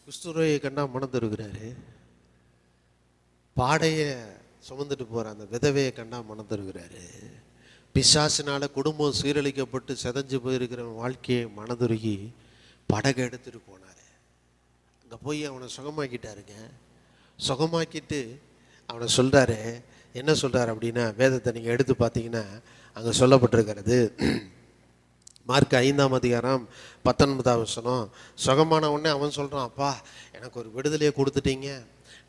குஷ்டரோகியை கண்டா மனம் தருகிறாரு. பாடையை சுமந்துட்டு போகிற அந்த விதவையை கண்டா மனம் தருகிறாரு. பிசாசினால குடும்பம் சீரழிக்கப்பட்டு செதஞ்சு போயிருக்கிற வாழ்க்கையை மனதுருகி படகு எடுத்துட்டு போனார். அங்கே போய் அவனை சுகமாக்கிட்டாருங்க. சுகமாக்கிட்டு அவனை சொல்கிறாரு, என்ன சொல்கிறார் அப்படின்னா, வேதத்தை நீங்கள் எடுத்து பார்த்தீங்கன்னா அங்கே சொல்லப்பட்டிருக்கிறது. மார்க் 5ஆம் அதிகாரம் 19ஆம் வசனம். சுகமான உடனே அவன் சொல்கிறான், அப்பா எனக்கு ஒரு விடுதலையை கொடுத்துட்டீங்க,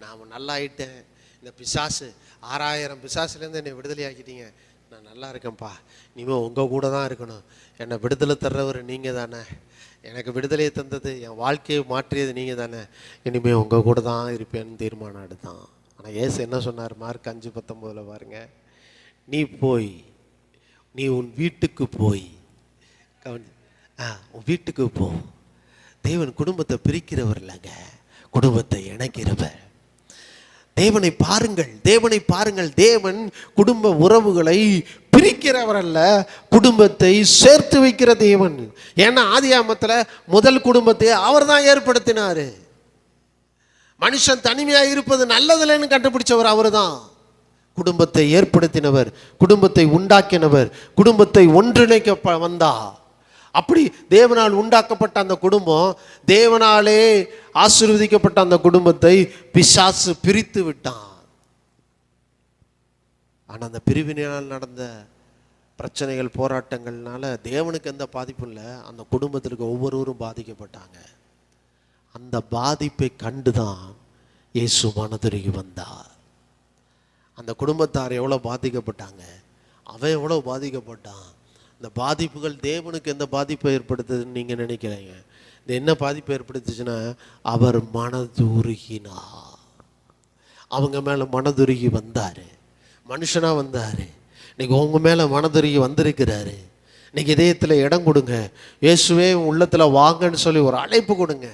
நான் நல்லா ஆயிட்டேன். இந்த பிசாசு 6000 பிசாசுலேருந்து என்னை விடுதலை ஆக்கிட்டீங்க, நான் நல்லா இருக்கேன்ப்பா. இனிமேல் உங்கள் கூட தான் இருக்கணும். என்னை விடுதலை தர்றவர் நீங்கள் தானே, எனக்கு விடுதலையை தந்தது, என் வாழ்க்கையை மாற்றியது நீங்கள் தானே, இனிமேல் உங்கள் கூட தான் இருப்பேன்னு தீர்மானம் எடுத்தான். ஆனால் ஏசு என்ன சொன்னார்? மார்க் 5:19 பாருங்க, நீ உன் வீட்டுக்கு போய் உன் வீட்டுக்கு போ. தேவன் குடும்பத்தை பிரிக்கிறவர் இல்லைங்க, குடும்பத்தை இணைக்கிறவர். தேவனை பாருங்கள். தேவன் குடும்ப உறவுகளை பிரிக்கிறவர் அல்ல, குடும்பத்தை சேர்த்து வைக்கிற தேவன். ஏன்னா ஆதியாகமத்துல முதல் குடும்பத்தை அவர் தான் ஏற்படுத்தினாரு. மனுஷன் தனிமையாக இருப்பது நல்லதில்லைன்னு கண்டுபிடிச்சவர் அவரு தான். குடும்பத்தை ஏற்படுத்தினவர், குடும்பத்தை உண்டாக்கினவர், குடும்பத்தை ஒன்றிணைக்க வந்தா. அப்படி தேவனால் உண்டாக்கப்பட்ட அந்த குடும்பம், தேவனாலே ஆசீர்வதிக்கப்பட்ட அந்த குடும்பத்தை பிசாசு பிரித்து விட்டான். ஆனால் அந்த பிரிவினால் நடந்த பிரச்சனைகள், போராட்டங்கள்னால தேவனுக்கு எந்த பாதிப்பும் இல்லை, அந்த குடும்பத்திற்கு ஒவ்வொருவரும் பாதிக்கப்பட்டாங்க. அந்த பாதிப்பை கண்டுதான் இயேசு மனதுருகி வந்தார். அந்த குடும்பத்தார் எவ்வளோ பாதிக்கப்பட்டாங்க, அவன் எவ்வளோ பாதிக்கப்பட்டான். இந்த பாதிப்புகள் தேவனுக்கு எந்த பாதிப்பை ஏற்படுத்துதுன்னு நீங்கள் நினைக்கிறீங்க? இது என்ன பாதிப்பை ஏற்படுத்துச்சுன்னா, அவர் மனதுருகினார். அவங்க மேலே மனதுருகி வந்தார், மனுஷனாக வந்தார். இன்னைக்கு உங்கள் மேலே மனதுருகி வந்திருக்கிறாரு. இன்னைக்கு இதயத்தில் இடம் கொடுங்க. இயேசுவே உள்ளத்தில் வாங்கன்னு சொல்லி ஒரு அழைப்பு கொடுங்க.